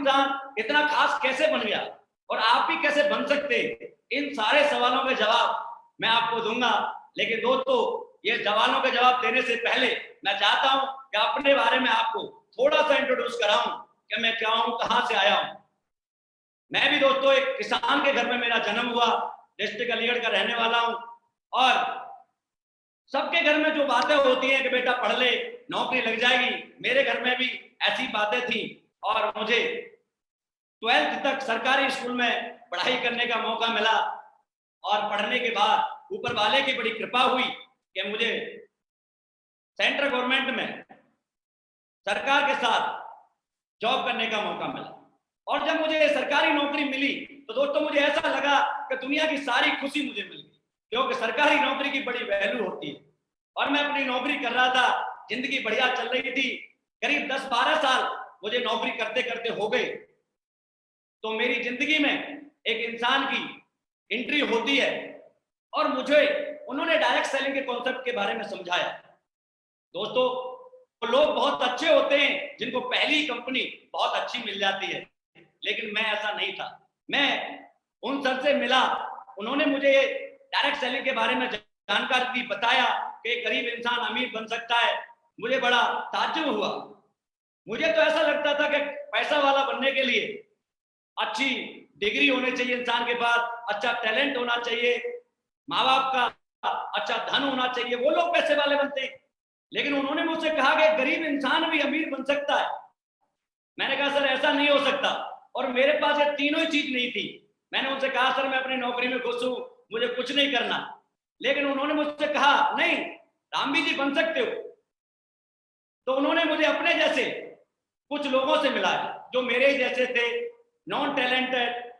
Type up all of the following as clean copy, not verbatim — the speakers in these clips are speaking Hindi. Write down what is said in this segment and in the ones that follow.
इंसान इतना खास कैसे बन गया और आप भी कैसे बन सकते, इन सारे सवालों के जवाब मैं आपको दूंगा। लेकिन दोस्तों, ये सवालों के जवाब देने से पहले मैं चाहता हूं कि अपने बारे में आपको थोड़ा सा इंट्रोड्यूस कराऊं कि मैं क्या हूं, कहां से आया हूं। मैं भी दोस्तों एक किसान के घर में मेरा जन्म हुआ, डिस्ट्रिक्ट अलीगढ़ का रहने वाला हूं। और सबके घर में जो बातें होती हैं कि बेटा पढ़ ले, नौकरी लग जाएगी, मेरे घर में भी ऐसी बातें थी। और मुझे 12th तक सरकारी स्कूल में पढ़ाई करने का मौका मिला। और पढ़ने के बाद ऊपर वाले की बड़ी कृपा हुई कि मुझे सेंट्रल गवर्नमेंट में सरकार के साथ जॉब करने का मौका मिला। और जब मुझे सरकारी नौकरी मिली तो दोस्तों मुझे ऐसा लगा कि दुनिया की सारी खुशी मुझे मिल गई, क्योंकि सरकारी नौकरी की बड़ी वैल्यू होती है। और मैं अपनी नौकरी कर रहा था, जिंदगी बढ़िया चल रही थी। करीब 10-12 साल मुझे नौकरी करते करते हो गए। तो मेरी जिंदगी में एक इंसान की एंट्री होती है और मुझे उन्होंने डायरेक्ट सेलिंग के कॉन्सेप्ट के बारे में समझाया। दोस्तों, वो लोग बहुत अच्छे होते हैं जिनको पहली कंपनी बहुत अच्छी मिल जाती है, लेकिन मैं ऐसा नहीं था। मैं उन सर से मिला, उन्होंने मुझे डायरेक्ट सेलिंग के बारे में जानकारी दी, बताया कि गरीब इंसान अमीर बन सकता है। मुझे बड़ा ताज्जुब हुआ। मुझे तो ऐसा लगता था कि पैसा वाला बनने के लिए अच्छी डिग्री होनी चाहिए इंसान के पास, अच्छा टैलेंट होना चाहिए, माँ बाप का अच्छा धन होना चाहिए, वो लोग पैसे वाले बनते हैं। लेकिन उन्होंने मुझसे कहा कि गरीब इंसान भी अमीर बन सकता है। मैंने कहा सर ऐसा नहीं हो सकता, और मेरे पास ये तीनों ही चीज नहीं थी। मैंने उनसे कहा सर मैं अपनी नौकरी में खुश हूं, मुझे कुछ नहीं करना। लेकिन उन्होंने मुझसे कहा नहीं, रामबी जी बन सकते हो। तो उन्होंने मुझे अपने जैसे कुछ लोगों से मिलाया जो मेरे ही जैसे थे, नॉन टैलेंटेड,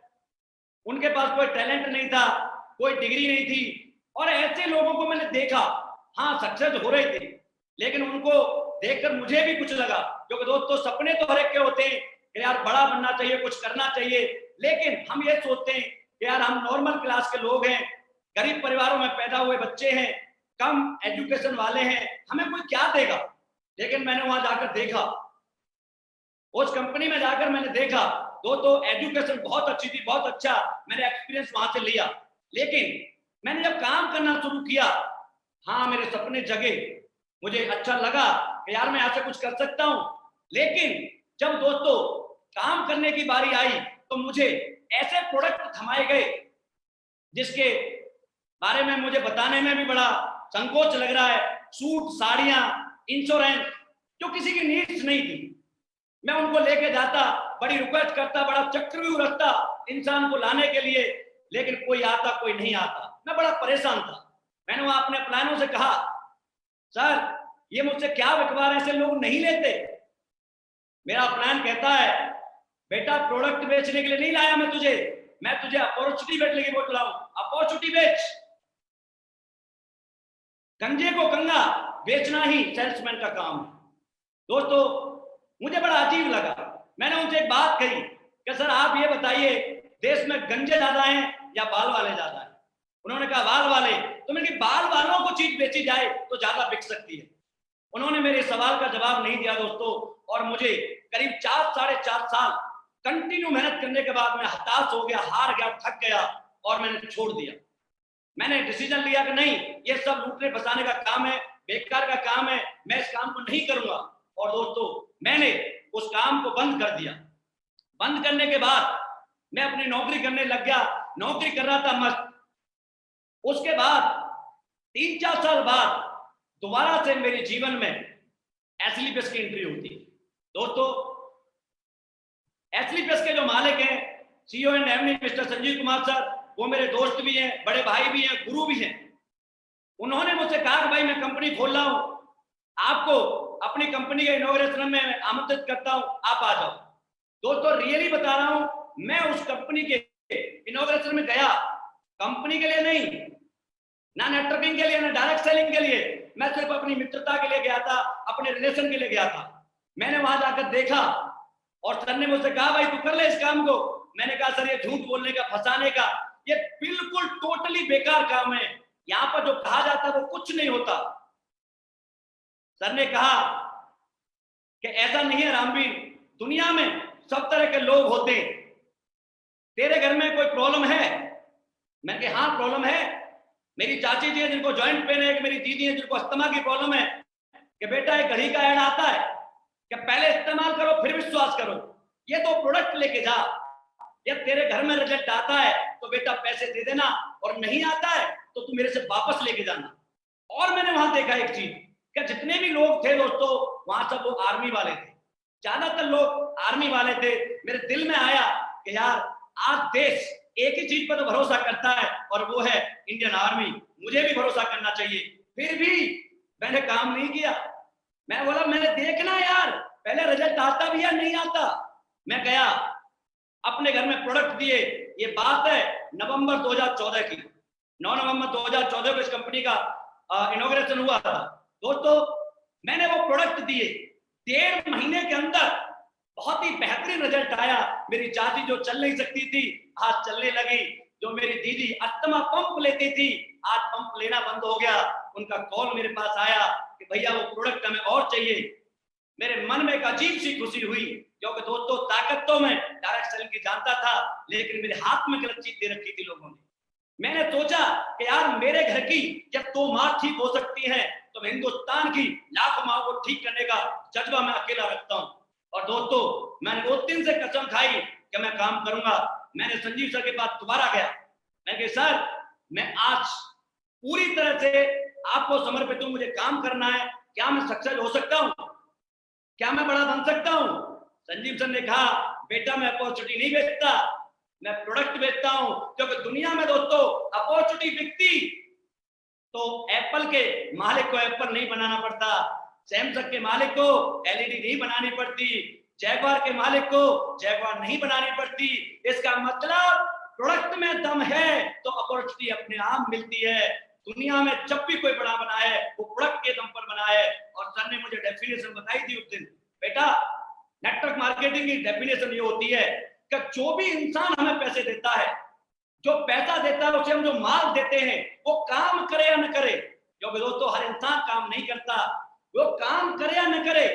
उनके पास कोई टैलेंट नहीं था, कोई डिग्री नहीं थी। और ऐसे लोगों को मैंने देखा, हाँ सक्सेस हो रहे थे, लेकिन उनको देखकर मुझे भी कुछ लगा, क्योंकि दोस्तों सपने तो हर एक के होते हैं कि यार बड़ा बनना चाहिए, कुछ करना चाहिए। लेकिन हम ये सोचते हैं कि यार हम नॉर्मल क्लास के लोग हैं, गरीब परिवारों में पैदा हुए बच्चे हैं, कम एजुकेशन वाले हैं, हमें कोई क्या देगा। लेकिन मैंने वहां जाकर देखा, उस कंपनी में जाकर मैंने देखा, तो एजुकेशन बहुत अच्छी थी, बहुत अच्छा मैंने एक्सपीरियंस वहां से लिया। लेकिन मैंने जब काम करना शुरू किया, हाँ मेरे सपने जगे, मुझे अच्छा लगा कि यार मैं ऐसे कुछ कर सकता हूं। लेकिन जब दोस्तों काम करने की बारी आई तो मुझे ऐसे प्रोडक्ट थमाए गए जिसके बारे में मुझे बताने में भी बड़ा संकोच लग रहा है। सूट, साड़ियां, इंश्योरेंस, जो किसी की नीड्स नहीं थी, मैं उनको लेके जाता, बड़ी रिक्वेस्ट करता, बड़ा चक्रव्यूह रखता इंसान को लाने के लिए, लेकिन कोई आता कोई नहीं आता। मैं बड़ा परेशान था। मैंने वहां अपने प्लानों से कहा सर ये मुझसे क्या बिकवा रहे, ऐसे लोग नहीं लेते। मेरा प्लान कहता है बेटा प्रोडक्ट बेचने के लिए नहीं लाया मैं तुझे अपॉर्चुनिटी बेचने के लिए बोल रहा हूं, अपॉर्चुनिटी बेच। गंजे को गंगा बेचना ही सेल्समैन का काम है। दोस्तों मुझे बड़ा अजीब लगा। मैंने उनसे एक बात कही कि सर आप ये बताइए देश में गंजे ज्यादा हैं या बाल वाले ज्यादा हैं। उन्होंने कहा बाल वाले। तो मैंने कहा बाल वालों को चीज बेची जाए तो ज्यादा बिक सकती है। उन्होंने मेरे सवाल का जवाब नहीं दिया दोस्तों, और मुझे करीब 4-4.5 साल कंटिन्यू मेहनत करने के बाद मैं हताश हो गया, हार गया, थक गया और मैंने छोड़ दिया। मैंने डिसीजन लिया कि नहीं, ये सब लूटने फंसाने का काम है, बेकार का काम है, मैं इस काम को नहीं करूंगा। और दोस्तों मैंने उस काम को बंद कर दिया। बंद करने के बाद मैं अपनी नौकरी करने लग गया, नौकरी कर रहा था मस्त। उसके बाद 3-4 साल बाद दोबारा से मेरे जीवन में एस्लीपेस की एंट्री होती है। दोस्तों एस्लीपेस के जो मालिक हैं, CEO and MD mister Sanjeev Kumar sir, वो मेरे दोस्त भी हैं, बड़े भाई भी हैं, गुरु भी हैं। उन्होंने मुझसे कहा कि भाई मैं कंपनी खोल रहा हूं, आपको अपनी कंपनी के इनॉग्रेशन में आमंत्रित करता हूं, आप आ जाओ। दोस्तों रियली बता रहा हूं, मैं उस कंपनी के इनॉग्रेशन में गया कंपनी के लिए नहीं, ना नेटवर्किंग के लिए, ना डायरेक्ट सेलिंग के लिए, मैं सिर्फ अपनी मित्रता के लिए गया था, अपने रिलेशन के लिए गया था। मैंने वहां जाकर देखा और सर ने मुझसे कहा भाई तू कर ले इस काम को। मैंने कहा सर ये झूठ बोलने का, फंसाने का, ये बिल्कुल टोटली बेकार काम है, यहां पर जो कहा जाता है वो कुछ नहीं होता। सर ने कहा कि ऐसा नहीं है रामवीर, दुनिया में सब तरह के लोग होते हैं, तेरे घर में कोई प्रॉब्लम है? मैंने कहा हाँ प्रॉब्लम है, मेरी चाची जी है जिनको जॉइंट पेन है, मेरी दीदी है जिनको अस्थमा की प्रॉब्लम है, कि बेटा एक घड़ी का ऐड आता है कि पहले इस्तेमाल करो फिर विश्वास करो, ये तो प्रोडक्ट लेके जा, या तेरे घर में रिजल्ट आता है तो बेटा पैसे दे देना, और नहीं आता है तो तू मेरे से वापस लेके जाना। और मैंने वहां देखा एक चीज कि जितने भी लोग थे दोस्तों वहां सब वो आर्मी वाले थे, ज्यादातर लोग आर्मी वाले थे। मेरे दिल में आया कि यार आज देश एक ही चीज पर तो भरोसा करता है और वो है इंडियन आर्मी, मुझे भी भरोसा करना चाहिए। फिर भी मैंने काम नहीं किया। मैं बोला मैंने देखना यार पहले रिजल्ट आता भी या नहीं आता। मैं गया अपने घर में प्रोडक्ट दिए, ये बात है नवंबर 2014 की, 9 नवंबर 2014 को इस कंपनी का इनॉग्रेशन हुआ था दोस्तों। मैंने वो प्रोडक्ट दिए, 1.5 महीने के अंदर बहुत ही बेहतरीन रिजल्ट आया। मेरी चाची जो चल नहीं सकती थी आज चलने लगी, जो मेरी दीदी अस्थमा पंप लेती थी आज पंप लेना बंद हो गया। उनका कॉल मेरे पास आया कि भैया वो प्रोडक्ट हमें और चाहिए। मेरे मन में एक अजीब सी खुशी हुई, क्योंकि दोस्तों ताकत तो मैं डायरेक्ट सेलिंग की जानता था, लेकिन मेरे हाथ में गलत चीज दे रखी थी लोगों ने। मैंने सोचा कि यार मेरे घर की जब 2 माँ ठीक हो सकती हैं तो मैं हिंदुस्तान की लाखों माँ को ठीक करने का जज्बा मैं अकेला रखता हूँ। और दोस्तों मैंने 2 दिन से कसम खाई कि मैं काम करूंगा। मैंने संजीव सर के पास दोबारा गया, मैं कहा सर मैं आज पूरी तरह से आपको समर्पित हूं, मुझे काम करना है, क्या मैं सक्सेस हो सकता हूं, क्या मैं बड़ा बन सकता हूं? संजीव सर ने कहा बेटा मैं अपॉर्चुनिटी नहीं बेचता, मैं प्रोडक्ट बेचता हूं, क्योंकि दुनिया में दोस्तों अपॉर्चुनिटी बिकती तो एप्पल के मालिक को एप्पल नहीं बनाना पड़ता, सैमसंग के मालिक को एलईडी नहीं बनानी पड़ती, जैगवार के मालिक को जैगवार नहीं बनानी पड़ती। इसका मतलब प्रोडक्ट में दम है तो अपॉर्चुनिटी अपने आप मिलती है। दुनिया में जब भी कोई बड़ा बना है वो प्रोडक्ट के दम पर बना है। और सर ने मुझे डेफिनेशन बताई थी उस दिन, बेटा नेटवर्क मार्केटिंग की डेफिनेशन ये होती है कि जो भी इंसान हमें पैसे देता है, जो पैसा देता है उसे हम जो माल देते हैं वो काम करे या न करे, क्योंकि दोस्तों हर इंसान काम नहीं करता, वो काम करे या न करे,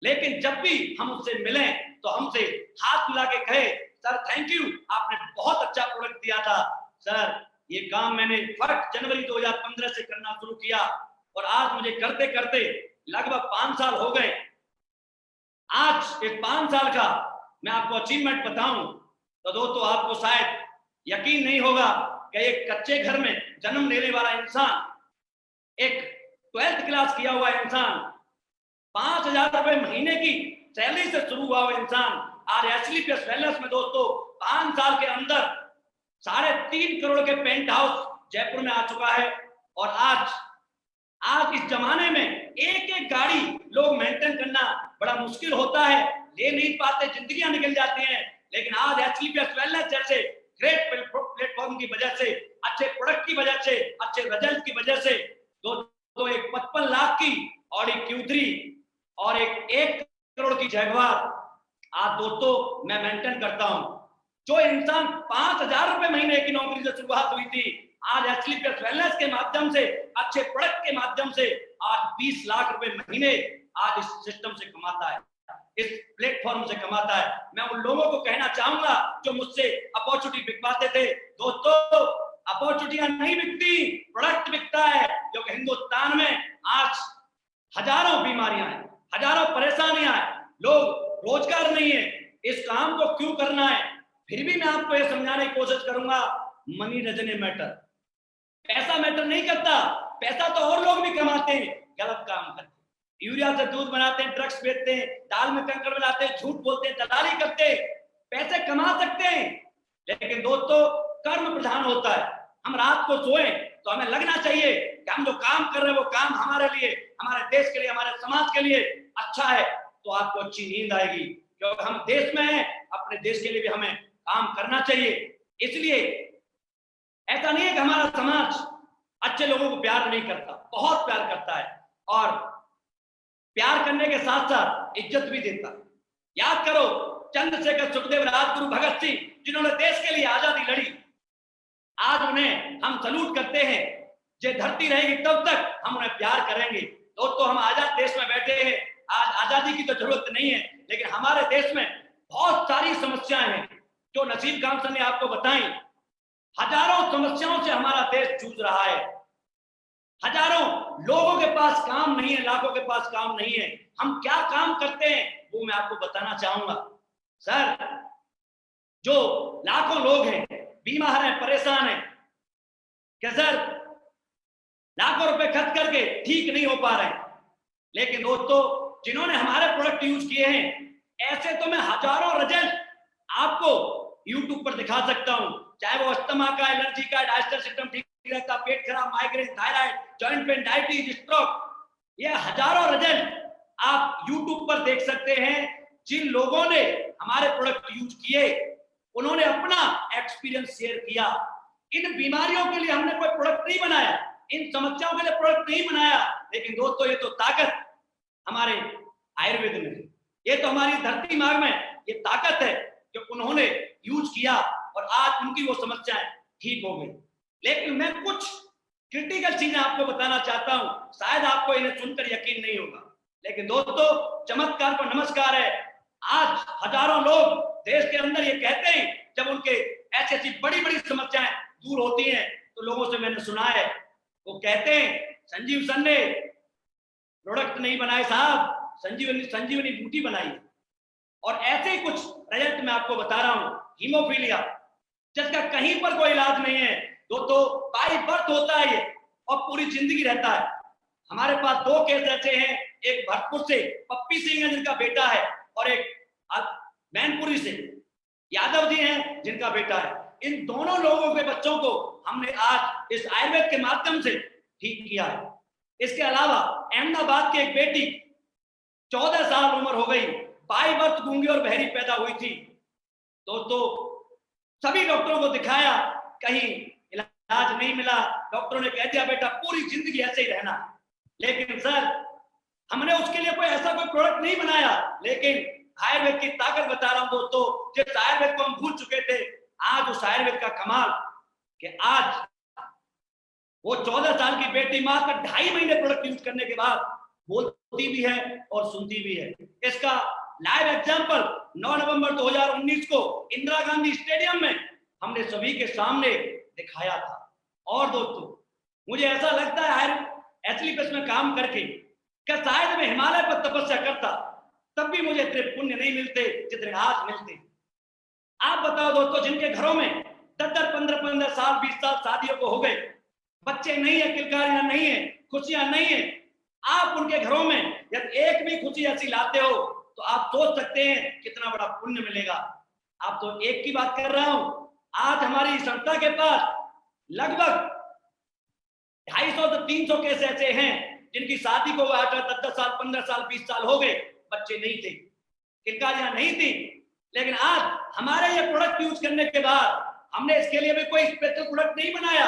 लेकिन जब भी हम उससे मिलें तो हमसे हाथ मिला के कहे सर थैंक यू, आपने बहुत अच्छा प्रोडक्ट दिया था सर। ये काम मैंने 1 जनवरी 2015 से करना शुरू किया और आज मुझे करते करते लगभग 5 साल हो गए। आज एक 5 साल का मैं आपको अचीवमेंट बताऊं तो दोस्तों आपको शायद यकीन नहीं होगा कि एक कच्चे घर में जन्म लेने वाला इंसान, एक 12th क्लास किया हुआ इंसान, 5,000 रुपए महीने की सैलरी से शुरू हुआ हुआ इंसान आज एसलीपीएस वेलनेस में दोस्तों 5 साल के अंदर 3.5 करोड़ के पेंट हाउस जयपुर में आ चुका है। और आज इस जमाने में एक एक गाड़ी लोग मेंटेन करना बड़ा मुश्किल होता है, ले नहीं पाते, जिंदगियां निकल जाती हैं। लेकिन आज एसलीपीएस वेलनेस जैसे ग्रेट प्लेटफॉर्म की वजह से, अच्छे प्रोडक्ट की वजह से, अच्छे रिजल्ट की वजह से दोस्तों एक 55 लाख की ऑडी Q3 और एक 1 करोड़ की जैगवार आज दोस्तों मैं मेंटेन करता हूं। जो इंसान 5,000 रुपए महीने की नौकरी से शुरुआत हुई थी आज एसलीपीएस वेलनेस के माध्यम से, अच्छे प्रोडक्ट के माध्यम से आज 20 लाख रुपए महीने आज इस सिस्टम से कमाता है, इस प्लेटफॉर्म से कमाता है। मैं उन लोगों को कहना चाहूंगा जो मुझसे अपॉर्चुनिटी बिकवाते थे, दोस्तों अपॉर्चुनिटियां नहीं बिकती, प्रोडक्ट बिकता है। क्योंकि हिंदुस्तान में आज हजारों बीमारियां हैं, हजारों परेशानियां हैं, लोग रोजगार नहीं है, इस काम को क्यों करना है? फिर भी मैं आपको यह समझाने की कोशिश करूंगा मनी डजंट मैटर, पैसा मैटर नहीं करता। पैसा तो और लोग भी कमाते हैं, गलत काम करते हैं, यूरिया से दूध बनाते हैं, ड्रग्स बेचते हैं, दाल में कंकड़ मिलाते हैं, झूठ बोलते हैं, दलाली करते हैं, पैसे कमा सकते हैं। लेकिन दोस्तों कर्म प्रधान होता है। हम रात को सोए तो हमें लगना चाहिए कि हम जो काम कर रहे हैं वो काम हमारे लिए, हमारे देश के लिए, हमारे समाज के लिए अच्छा है, तो आपको अच्छी नींद आएगी। क्योंकि हम देश में हैं, अपने देश के लिए भी हमें काम करना चाहिए। इसलिए ऐसा नहीं है कि हमारा समाज अच्छे लोगों को प्यार नहीं करता, बहुत प्यार करता है, और प्यार करने के साथ साथ इज्जत भी देता है। याद करो चंद्रशेखर, सुखदेव, राजगुरु, भगत सिंह, जिन्होंने देश के लिए आजादी लड़ी, आज उन्हें हम सलूट करते हैं। जो धरती रहेगी तब तक हम उन्हें प्यार करेंगे। दोस्तों हम आजाद देश में बैठे हैं, आज आजादी की तो जरूरत नहीं है, लेकिन हमारे देश में बहुत सारी समस्याएं हैं जो नसीब खान सर ने आपको बताई, हजारों समस्याओं से हमारा देश जूझ रहा है। हजारों लोगों के पास काम नहीं है, लाखों के पास काम नहीं है। हम क्या काम करते हैं वो मैं आपको बताना चाहूंगा। सर, जो लाखों लोग हैं, बीमार हैं, परेशान हैं, क्या सर लाखों रुपए खर्च करके ठीक नहीं हो पा रहे हैं। लेकिन दोस्तों, जिन्होंने हमारे प्रोडक्ट यूज किए हैं, ऐसे तो मैं हजारों रिजल्ट आपको यूट्यूब पर दिखा सकता हूं, चाहे वो अस्थमा का, एलर्जी का, डाइजेस्टिव सिस्टम ठीक रहता, पेट खराब, migraine, thyroid, joint pain, diabetes, stroke, ये हजारों रिजल्ट आप यूट्यूब पर देख सकते हैं। जिन लोगों ने हमारे प्रोडक्ट यूज किए, उन्होंने अपना एक्सपीरियंस शेयर किया। इन बीमारियों के लिए हमने कोई प्रोडक्ट नहीं बनाया, इन समस्याओं के लिए प्रोडक्ट नहीं बनाया, लेकिन दोस्तों ये तो ताकत हमारे आयुर्वेद में है, ये तो हमारी धरती मार्ग में ये ताकत है जो उन्होंने यूज किया और आज उनकी वो समस्याएं ठीक हो गई। लेकिन मैं कुछ क्रिटिकल चीजें आपको बताना चाहता हूं, शायद आपको इन्हें सुनकर यकीन नहीं होगा, लेकिन दोस्तों चमत्कार को नमस्कार है। आज हजारों लोग देश के अंदर ये कहते हैं, जब उनके ऐसी ऐसी बड़ी बड़ी समस्याएं दूर होती हैं, तो लोगों से मैंने सुना है, वो कहते हैं संजीव सर ने प्रोडक्ट नहीं बनाए साहब, संजीवनी बूटी बनाई। और ऐसे ही कुछ रिजल्ट मैं आपको बता रहा हूं। हीमोफीलिया, जिसका कहीं पर कोई इलाज नहीं है, दोस्तों बाई बर्थ होता है ये और पूरी जिंदगी रहता है। हमारे पास 2 केस ऐसे हैं, एक भरतपुर से पप्पी सिंह है जिनका बेटा है, और एक मैनपुरी से यादव जी हैं जिनका बेटा है। इन दोनों लोगों के बच्चों को हमने आज इस आयुर्वेद के माध्यम से ठीक किया है। इसके अलावा अहमदाबाद की एक बेटी 14 साल उम्र हो गई, बाई बर्थ गूंगी और बहरी पैदा हुई थी। दोस्तों सभी डॉक्टरों को दिखाया, कहीं इलाज नहीं मिला, डॉक्टरों ने कह दिया बेटा पूरी जिंदगी ऐसे ही रहना। लेकिन सर हमने उसके लिए कोई ऐसा कोई प्रोडक्ट नहीं बनाया, लेकिन आयुर्वेद की ताकत बता रहा हूं दोस्तों, जिस आयुर्वेद को हम भूल चुके थे, आज उस आयुर्वेद का कमाल कि आज वो 14 साल की बेटी मात्र 2.5 महीने प्रोडक्ट यूज करने के बाद बोलती भी है और सुनती भी है। इसका लाइव एग्जांपल 9 नवंबर 2019 को इंदिरा गांधी स्टेडियम में हमने सभी के सामने दिखाया था। और दोस्तों मुझे ऐसा लगता है एथलीट्स में काम करके, क्या शायद मैं हिमालय पर तपस्या करता तब भी मुझे इतने पुण्य नहीं मिलते जितने आज मिलते। आप बताओ दोस्तों, जिनके घरों में 10-10, 15-15 साल, 20 साल शादियों को हो गए, बच्चे नहीं है, किलकारियां नहीं है, खुशियां नहीं है, आप उनके घरों में यदि एक भी खुशी ऐसी लाते हो तो आप सोच सकते हैं कितना बड़ा पुण्य मिलेगा। आप तो एक की बात कर रहा हूं, आज हमारी संस्था के पास लगभग 250 से 300 केस ऐसे हैं जिनकी शादी को 8-10 साल, 15 साल, 20 साल हो गए, बच्चे नहीं थे, किलकारियां नहीं थी। लेकिन आज हमारे ये प्रोडक्ट यूज करने के बाद, हमने इसके लिए भी कोई स्पेशल प्रोडक्ट नहीं बनाया,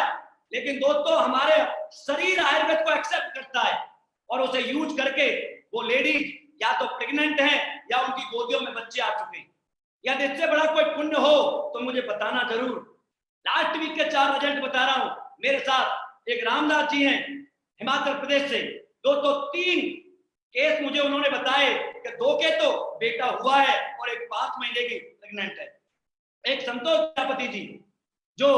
लेकिन दोस्तों हमारे शरीर आयुर्वेद को एक्सेप्ट करता है और उसे यूज करके वो लेडीज या तो प्रेग्नेंट हैं या उनकी गोदियों में बच्चे आ चुके हैं। यदि इससे बड़ा कोई पुण्य हो तो मुझे बताना जरूर। लास्ट वीक के 4 रिजल्ट बता रहा हूं। मेरे साथ एक रामदास जी हैं हिमाचल प्रदेश से, दोस्तों 3 केस मुझे उन्होंने बताए कि 2 के तो बेटा हुआ है और एक 5 महीने की प्रेग्नेंट है। एक संतोष प्रजापति जी जो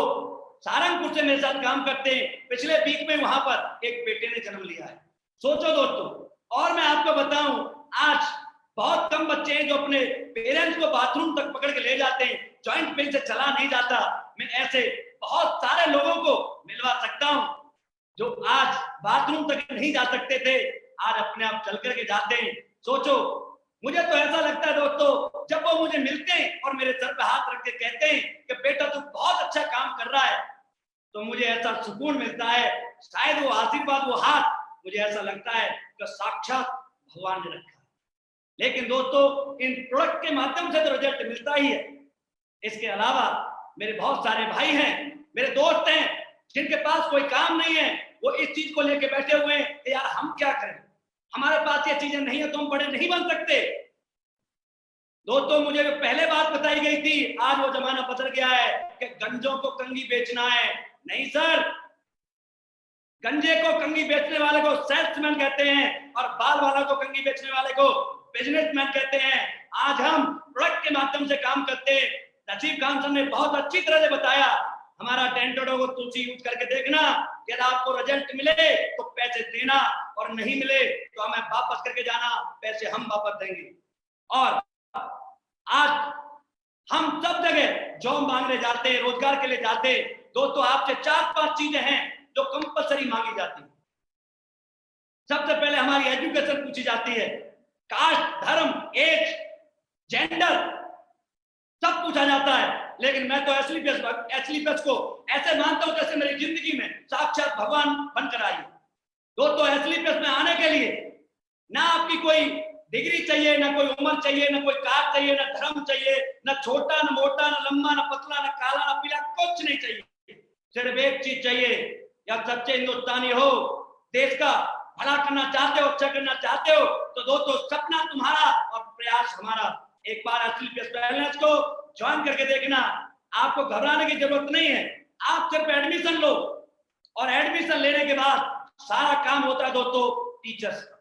सहारनपुर से मेरे साथ काम करते हैं, पिछले वीक में वहां पर एक बेटे ने जन्म लिया है। सोचो दोस्तों, और मैं आपको बताऊं, आज बहुत कम बच्चे हैं जो अपने पेरेंट्स को बाथरूम तक पकड़ के ले जाते हैं, जॉइंट पेन से चला नहीं जाता। मैं ऐसे बहुत सारे लोगों को मिलवा सकता हूं जो आज बाथरूम तक नहीं जा सकते थे, आज अपने आप चल करके जाते हैं। सोचो, मुझे तो ऐसा लगता है दोस्तों, जब वो मुझे मिलते हैं और मेरे सर पे हाथ रख के कहते हैं कि बेटा तू बहुत अच्छा काम कर रहा है, तो मुझे ऐसा सुकून मिलता है। शायद वो आशीर्वाद, वो हाथ, मुझे ऐसा लगता है कि साक्षात भगवान ने रखा है। लेकिन दोस्तों इन प्रोडक्ट के माध्यम से तो रिजल्ट मिलता ही है। इसके अलावा मेरे बहुत सारे भाई हैं, मेरे दोस्त हैं, जिनके पास कोई काम नहीं है, वो इस चीज को लेके बैठे हुए हैं कि यार हम क्या करें, हमारे पास ये चीजें नहीं है तो हम बड़े नहीं बन सकते। दोस्तों मुझे जो पहले बात बताई गई थी, आज वो जमाना बदल गया है कि गंजों को कंगी बेचना है। नहीं सर, गंजे को कंगी बेचने वाले को सेल्समैन कहते हैं और बाल वाला को कंगी बेचने वाले को बिजनेसमैन कहते हैं। आज हम प्रोडक्ट के माध्यम से काम करते हैं। नजीब खान सर ने बहुत अच्छी तरह से बताया, हमारा टेंटोडो को तुलसी यूज करके देखना, यदि आपको रिजल्ट मिले तो पैसे देना, और नहीं मिले तो हमें वापस करके जाना, पैसे हम वापस देंगे। और आज हम सब जगह जॉब मांगने जाते हैं, रोजगार के लिए जाते हैं, दोस्तों आपसे 4-5 चीजें हैं जो कंपलसरी मांगी जाती है। सबसे पहले हमारी एजुकेशन पूछी जाती है, कास्ट, धर्म, एज, जेंडर सब पूछा जाता है। लेकिन मैं तो एसलीपीएस को ऐसे मानता हूं जैसे मेरी जिंदगी में साक्षात भगवान बनकर आई। दोस्तों एसलीपीएस में आने के लिए ना आपकी कोई डिग्री चाहिए, ना कोई उम्र चाहिए, ना कोई कास्ट चाहिए, ना धर्म चाहिए, ना छोटा, ना मोटा, ना लंबा, ना पतला, ना काला, ना पीला, कुछ नहीं चाहिए। सिर्फ एक चीज चाहिए, या सच्चे हिंदुस्तानी हो, देश का भला करना चाहते हो, अच्छा करना चाहते हो, तो दोस्तों सपना तुम्हारा और प्रयास हमारा। एक बार एसलीपीएस वेलनेस को ज्वाइन करके देखना, आपको घबराने की जरूरत नहीं है। आप सिर्फ एडमिशन लो, और एडमिशन लेने के बाद सारा काम होता है दोस्तों टीचर्स का।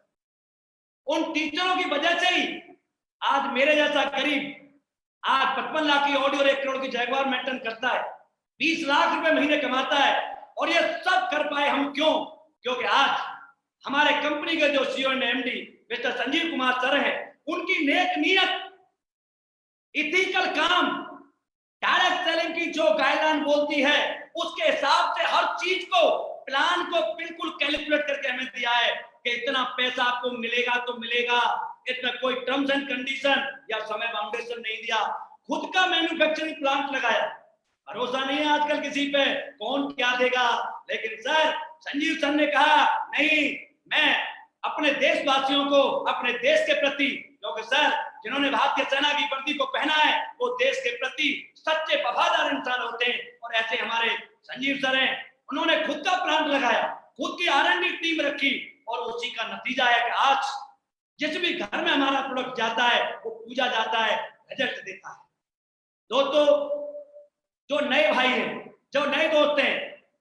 उन टीचरों की वजह से ही आज मेरे जैसा गरीब आज 55 लाख की ऑडी और 1 करोड़ की जैगवार मेंटेन करता है, 20 लाख रुपए महीने कमाता है। और ये सब कर पाए हम क्यों? क्योंकि आज हमारे कंपनी के जो CEO and MD mister Sanjeev Kumar sir है, उनकी नेक नीयत, इथिकल काम, डायरेक्ट सेलिंग की जो गाइडलाइन बोलती है उसके हिसाब से हर चीज को, प्लान को बिल्कुल कैलकुलेट करके हमें दिया है कि इतना पैसा आपको मिलेगा तो मिलेगा। इसमें कोई टर्म्स एंड कंडीशन या समय बाउंडेशन नहीं दिया। खुद का मैन्युफैक्चरिंग प्लांट लगाया। भरोसा नहीं है आजकल किसी पे, कौन क्या देगा। लेकिन सर संजीव सर ने कहा नहीं, मैं अपने देशवासियों को, अपने देश के प्रति, क्योंकि सर जिन्होंने भारतीय सेना की वर्दी को पहना है वो देश के प्रति सच्चे वफादार इंसान होते हैं, और ऐसे हमारे संजीव सर हैं। उन्होंने खुद का प्लांट लगाया, खुद की R&D टीम रखी, और उसी का नतीजा है कि आज जिस भी घर में हमारा प्रोडक्ट जाता है वो पूजा जाता है, रिजल्ट देता है। दोस्तों जो नए भाई हैं, जो नए दोस्त हैं,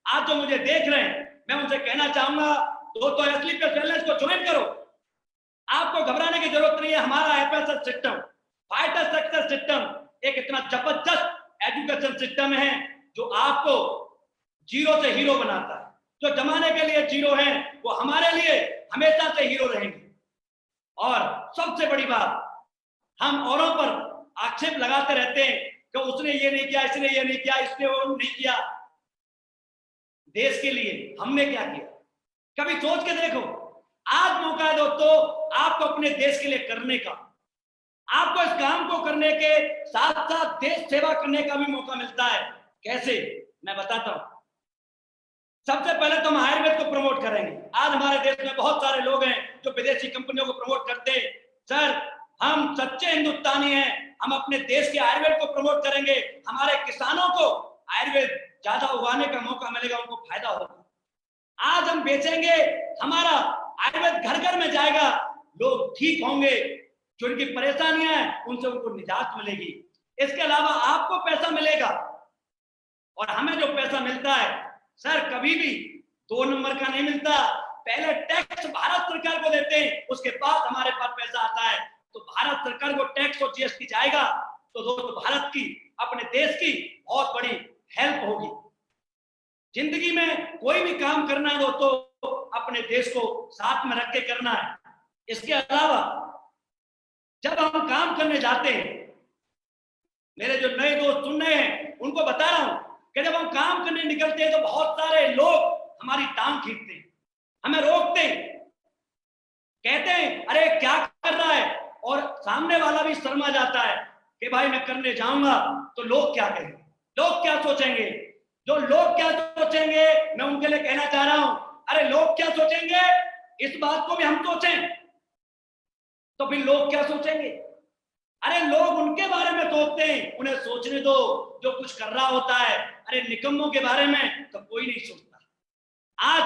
आज जो मुझे देख रहे हैं, मैं उनसे कहना चाहूंगा दोस्तों एसलीपीएस वेलनेस को ज्वाइन करो। आपको घबराने की जरूरत नहीं है। हमारा FSS system, fighter success system, एक इतना जबरदस्त एजुकेशन सिस्टम है जो आपको जीरो से हीरो बनाता है। जो जमाने के लिए जीरो हैं वो हमारे लिए हमेशा से हीरो रहेंगे। और सबसे बड़ी बात, हम औरों पर आक्षेप लगाते रहते हैं कि उसने ये नहीं किया, इसने ये नहीं किया, इसने वो नहीं किया। देश के लिए हमने क्या किया, कभी सोच के देखो। आज मौका है दोस्तों आपको अपने देश के लिए करने का। आपको इस काम को करने के साथ साथ देश सेवा करने का भी मौका मिलता है। कैसे, मैं बताता हूं। सबसे पहले तो हम आयुर्वेद को प्रमोट करेंगे। आज हमारे देश में बहुत सारे लोग हैं जो विदेशी कंपनियों को प्रमोट करते हैं। सर हम सच्चे हिंदुस्तानी हैं, हम अपने देश के आयुर्वेद को प्रमोट करेंगे। हमारे किसानों को आयुर्वेद ज्यादा उगाने का मौका मिलेगा, उनको फायदा होगा। आज हम बेचेंगे, हमारा आयुर्वेद घर घर में जाएगा, लोग ठीक होंगे, जो उनकी परेशानियां हैं उनसे उनको निजात मिलेगी। इसके अलावा आपको पैसा मिलेगा, और हमें जो पैसा मिलता है सर कभी भी 2 नंबर का नहीं मिलता। पहले टैक्स भारत सरकार को देते हैं, उसके बाद हमारे पास पैसा आता है। तो भारत सरकार को टैक्स और जीएसटी जाएगा तो दोस्तों भारत की, अपने देश की बहुत बड़ी हेल्प होगी। जिंदगी में कोई भी काम करना है दोस्तों अपने देश को साथ में रख के करना है। इसके अलावा जब हम काम करने जाते हैं, मेरे जो नए दोस्त सुन रहे हैं उनको बता रहा हूं कि जब हम काम करने निकलते हैं तो बहुत सारे लोग हमारी टांग खींचते हैं, हमें रोकते हैं, कहते हैं अरे क्या कर रहा है, और सामने वाला भी शर्मा जाता है कि भाई मैं करने जाऊंगा तो लोग क्या कहेंगे, लोग क्या सोचेंगे। जो लोग क्या सोचेंगे मैं उनके लिए कहना चाह रहा हूं, अरे लोग क्या सोचेंगे इस बात को भी हम सोचें, तो फिर लोग क्या सोचेंगे। अरे लोग उनके बारे में सोचते हैं, उन्हें सोचने दो जो कुछ कर रहा होता है। अरे निकम्मों के बारे में तो कोई नहीं सोचता। आज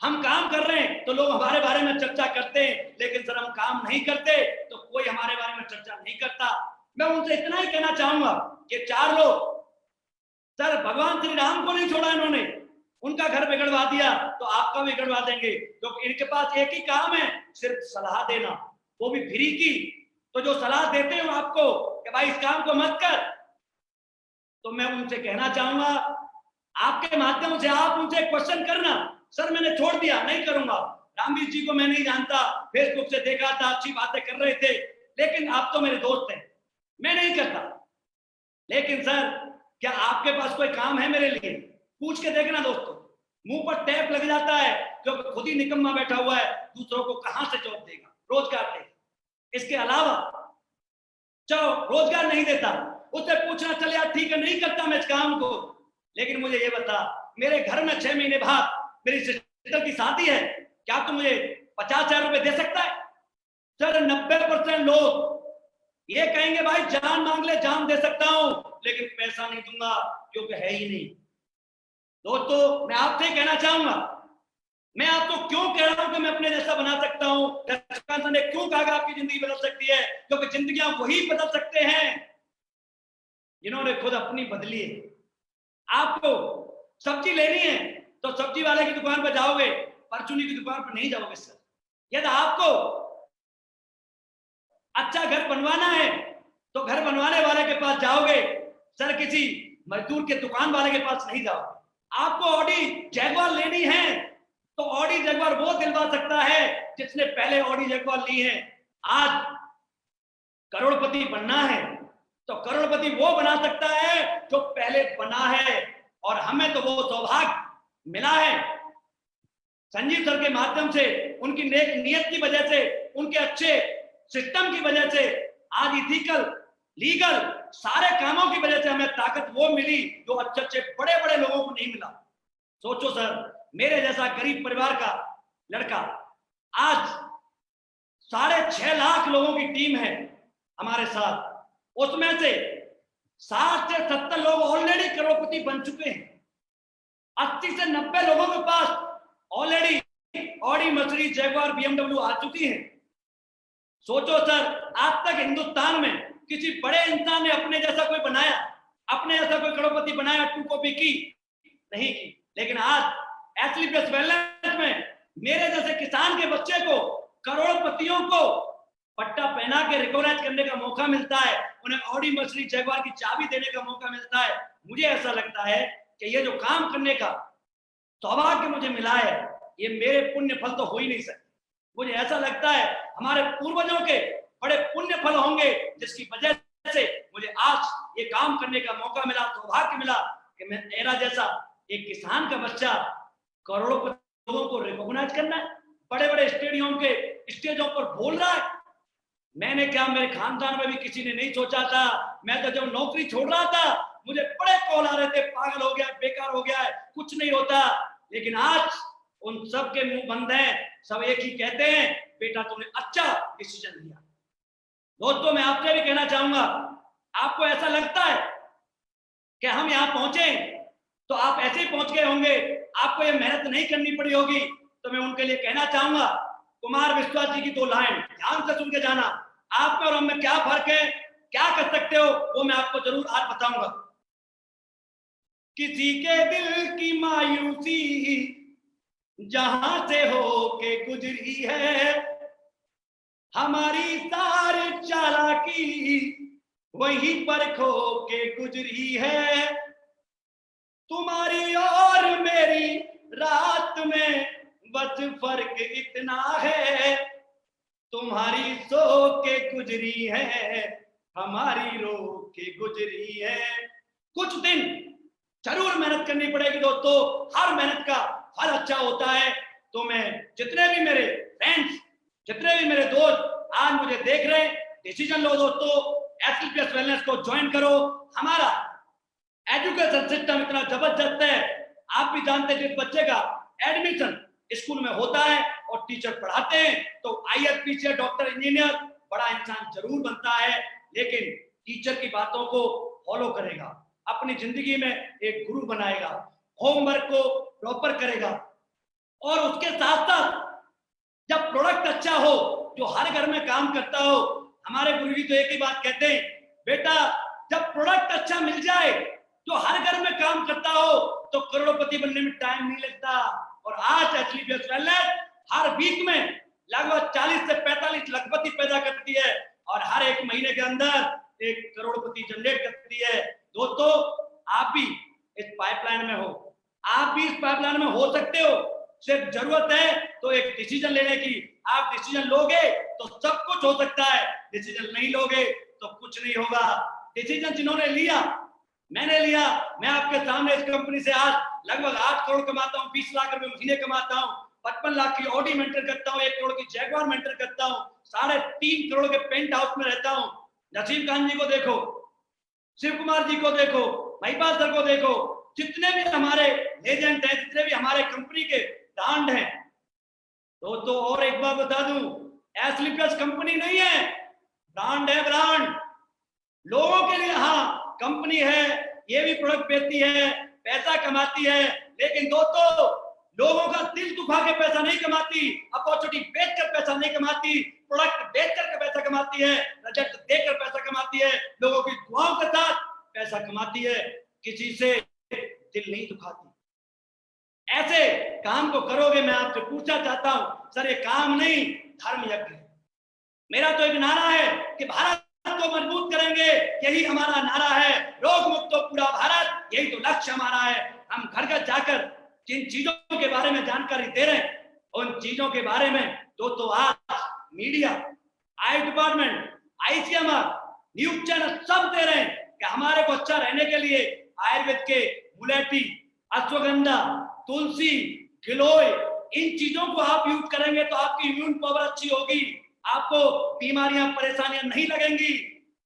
हम काम कर रहे हैं तो लोग हमारे बारे में चर्चा करते हैं, लेकिन सर हम काम नहीं करते तो कोई हमारे बारे में चर्चा नहीं करता। मैं उनसे इतना ही कहना चाहूंगा कि 4 लोग, सर भगवान श्री राम को नहीं छोड़ा इन्होंने, उनका घर बिगड़वा दिया तो आपका बिगड़वा देंगे, क्योंकि इनके पास एक ही काम है, सिर्फ सलाह देना, वो भी फ्री की। तो जो सलाह देते हैं आपको कि भाई इस काम को मत कर, तो मैं उनसे कहना चाहूंगा, आपके माध्यम से आप उनसे क्वेश्चन करना, सर मैंने छोड़ दिया, नहीं करूंगा, रामवीर जी को मैं नहीं जानता, फेसबुक से देखा था, अच्छी बातें कर रहे थे, लेकिन आप तो मेरे दोस्त हैं, मैं नहीं करता। लेकिन सर क्या आपके पास कोई काम है मेरे लिए? पूछ के देखना दोस्तों, मुंह पर टैप लग जाता है, जो खुद ही निकम्मा बैठा हुआ है, दूसरों को कहां से जॉब देगा, रोजगार देगा। इसके अलावा चलो रोजगार नहीं देता, उससे पूछना चल यार ठीक है नहीं करता मैं इस काम को, लेकिन मुझे ये बता, मेरे घर में 6 महीने बाद मेरी सिस्टर की शादी है, क्या तू मुझे 50,000 रुपए दे सकता है? सर 90% लोग ये कहेंगे भाई जान मांग ले, जान दे सकता हूं, लेकिन पैसा नहीं दूंगा क्योंकि है ही नहीं। दोस्तों मैं आपसे कहना चाहूंगा, मैं आपको क्यों कह रहा हूं कि मैं अपने जैसा बना सकता हूं, लक्ष्मण ने क्यों कहा आपकी जिंदगी बदल सकती है, क्योंकि जिंदगियां वही बदल सकते हैं जिन्होंने खुद अपनी बदली है। आपको सब्जी लेनी है तो सब्जी वाले की दुकान पर जाओगे, परचूनी की दुकान पर नहीं जाओगे सर। यदि आपको अच्छा घर बनवाना है तो घर बनवाने वाले के पास जाओगे सर, किसी मजदूर के दुकान वाले के पास नहीं जाओगे। आपको ऑडी जैगवार लेनी है तो ऑडी जैगवार वो दिलवा सकता है जिसने पहले ऑडी जैगवार ली है। आज करोड़पति बनना है तो करोड़पति वो बना सकता है जो पहले बना है, और हमें तो वो सौभाग्य मिला है संजीव सर के माध्यम से, उनकी नेक नियत की वजह से, उनके अच्छे सिस्टम की वजह से, आज इथिकल लीगल सारे कामों की वजह से हमें ताकत वो मिली जो अच्छे अच्छे बड़े बड़े लोगों को नहीं मिला। सोचो सर, मेरे जैसा गरीब परिवार का लड़का, आज 6.5 लाख लोगों की टीम है हमारे साथ, उसमें से 60 से 70 लोग ऑलरेडी करोड़पति बन चुके हैं, 80 से 90 लोगों के पास already Audi Mercedes Jaguar BMW आ चुकी है। सोचो सर, आज तक हिंदुस्तान में किसी बड़े इंसान ने अपने जैसा कोई बनाया, अपने जैसा कोई करोड़पति बनाया, 2 कॉपी की नहीं की, लेकिन आज एथलीट वेलनेस में मेरे जैसे किसान के बच्चे को, करोड़पतियों को पट्टा पहना के रिकॉग्नाइज करने का मौका मिलता है, उन्हें ऑडी मर्सिडीज जैगवार की चाबी देने का मौका मिलता है। मुझे ऐसा लगता है कि ये जो काम करने का सौभाग्य मुझे मिला है, ये मेरे पुण्य फल तो हो ही नहीं सकते। मुझे ऐसा लगता है हमारे पूर्वजों के बड़े पुण्य फल होंगे, जिसकी वजह से मुझे आज ये काम करने का मौका मिला, सौभाग्य मिला कि मैं मेरा जैसा एक किसान का बच्चा करोड़ों लोगों को रिकॉग्नाइज करना है, बड़े बड़े स्टेडियम के स्टेजों पर बोल रहा है। मैंने क्या, मेरे खानदान में भी किसी ने नहीं सोचा था। मैं तो जब नौकरी छोड़ रहा था मुझे बड़े कॉल आ रहे थे, पागल हो गया, बेकार हो गया है, कुछ नहीं होता, लेकिन आज उन सब के मुंह बंद हैं, सब एक ही कहते हैं, बेटा तुमने अच्छा डिसीजन लिया। दोस्तों मैं आपसे भी कहना चाहूंगा, आपको ऐसा लगता है कि हम यहाँ पहुंचे तो आप ऐसे ही पहुंच गए होंगे, आपको ये मेहनत नहीं करनी पड़ी होगी, तो मैं उनके लिए कहना चाहूंगा, कुमार विश्वास जी की 2 लाइन ध्यान से सुन के जाना, आप में और हम में क्या फर्क है, क्या कर सकते हो, वो मैं आपको जरूर आज बताऊंगा। किसी के दिल की मायूसी जहां से हो के गुजरी है, हमारी सारी चालाकी वहीं पर खो के गुजरी है, तुम्हारी और मेरी रात में बस फर्क इतना है, तुम्हारी सो के गुजरी है, हमारी रो के गुजरी है। कुछ दिन जरूर मेहनत करनी पड़ेगी दोस्तों, हर मेहनत का फल अच्छा होता है। तो मैं जितने भी मेरे फ्रेंड्स, जितने भी मेरे दोस्त आज मुझे देख रहे हैं, डिसीजन लो दोस्तों, एथलीट वेलनेस को ज्वाइन करो। हमारा एजुकेशन सिस्टम इतना जबरदस्त है, आप भी जानते हैं, जिस बच्चे का एडमिशन स्कूल में होता है और टीचर पढ़ाते हैं तो IAS पीछे डॉक्टर इंजीनियर बड़ा इंसान जरूर बनता है, लेकिन टीचर की बातों को फॉलो करेगा, अपनी जिंदगी में एक गुरु बनाएगा, होमवर्क को प्रॉपर करेगा, और उसके साथ साथ जब प्रोडक्ट अच्छा हो, जो हर घर में काम करता हो, हमारे गुरु जी तो एक ही बात कहते हैं, बेटा जब प्रोडक्ट अच्छा मिल जाए जो हर घर में काम करता हो तो करोड़पति बनने में टाइम नहीं लगता। और आज एथलीट वेलनेस हर वीक में लगभग 40 से 45 लखपति पैदा करती है, और हर एक महीने के अंदर 1 करोड़पति जनरेट करती है। दोस्तों, आप भी इस पाइपलाइन में हो, आप भी इस पाइपलाइन में हो सकते हो। सिर्फ जरूरत है तो एक डिसीजन लेने की। आप डिसीजन लोगे तो सब कुछ हो सकता है, डिसीजन नहीं लोगे तो कुछ नहीं होगा। डिसीजन जिन्होंने लिया, मैंने लिया, मैं आपके सामने इस कंपनी से आज लगभग 8 करोड़ कमाता हूँ, 20 लाख रुपए महीने कमाता हूँ, 55 लाख की ऑडी मेंटेन करता हूँ, 1 करोड़ की जैगवार मेंटेन करता हूँ, 3.5 करोड़ के पेंट हाउस में रहता हूँ। नसीम खान जी को देखो, शिव कुमार जी को देखो, महिपाल सर को देखो, जितने भी हमारे एजेंट हैं, जितने भी हमारे कंपनी के ब्रांड हैं। तो और एक बार बता दूं, एस्लिपियस कंपनी नहीं है, ब्रांड है, ब्रांड। लोगों के लिए हाँ कंपनी है, ये भी प्रोडक्ट बेचती है, पैसा कमाती है, लेकिन दोस्तों लोगों का दिल दुखा के पैसा नहीं कमाती, अपॉर्चुनिटी बेचकर पैसा नहीं कमाती, प्रोडक्ट बेचकर पैसा कमाती है, रिजल्ट देकर पैसा कमाती है, लोगों की दुआओं के साथ पैसा कमाती है, किसी से दिल नहीं दुखाती। ऐसे काम को करोगे। मैं आपसे पूछना चाहता हूं सर, ये काम नहीं धर्म यज्ञ है। मेरा तो एक नारा है कि भारत को मजबूत करेंगे, यही हमारा नारा है। रोग मुक्त पूरा भारत, यही तो लक्ष्य हमारा है। हम घर घर जाकर जिन चीजों के बारे में जानकारी दे रहे हैं, उन चीजों के बारे में दोस्तों आज मीडिया, आई डिपार्टमेंट, ICMR, न्यूज चैनल सब दे रहे हैं कि हमारे को अच्छा रहने के लिए आयुर्वेद के मुलेठी, अश्वगंधा, तुलसी, गिलोय, इन चीजों को आप यूज करेंगे तो आपकी इम्यून पावर अच्छी होगी, आपको बीमारियां परेशानियां नहीं लगेंगी।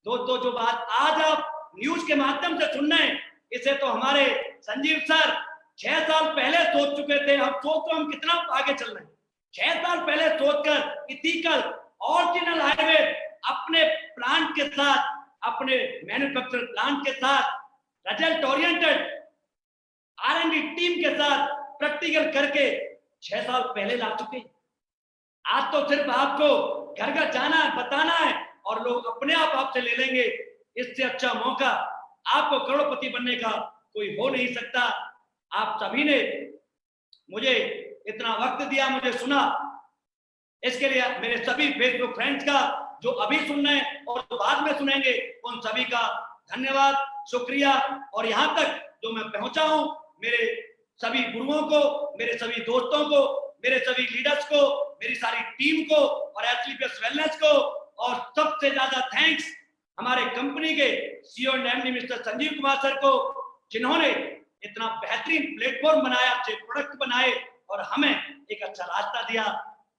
दोस्तों, जो बात आज आप न्यूज के माध्यम से सुन रहे हैं, इसे तो हमारे संजीव सर 6 साल पहले सोच चुके थे। हम सोचो हम कितना आगे चल रहे हैं। 6 साल पहले सोचकर इथिकल ओरिजिनल आयुर्वेद अपने प्लांट के साथ, अपने मैन्युफैक्चर प्लांट के साथ, रिजल्ट ओरिएंटेड R&D टीम के साथ प्रैक्टिकल करके 6 साल पहले ला चुके। आज तो सिर्फ आपको घर घर जाना है, बताना है और लोग अपने आप आपसे ले लेंगे। इससे अच्छा मौका आपको करोड़पति बनने का कोई हो नहीं सकता। आप सभी ने मुझे इतना वक्त दिया, मुझे सुना, इसके लिए मेरे सभी फेसबुक फ्रेंड्स का, जो अभी सुन रहे हैं और जो बाद में सुनेंगे, उन सभी का धन्यवाद, शुक्रिया। और यहां तक जो मैं पहुंचा हूं, मेरे सभी गुरुओं को, मेरे सभी दोस्तों को, मेरे सभी लीडर्स को, मेरी सारी टीम को और एस्लिपियस वेलनेस को, और सबसे ज्यादा थैंक्स हमारे कंपनी के CEO and MD mister Sanjeev Kumar sir को, जिन्होंने इतना बेहतरीन प्लेटफॉर्म बनाया, अच्छे प्रोडक्ट बनाए और हमें एक अच्छा रास्ता दिया।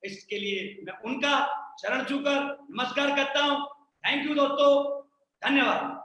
इसके लिए मैं उनका चरण छूकर नमस्कार करता हूं। थैंक यू दोस्तों, धन्यवाद।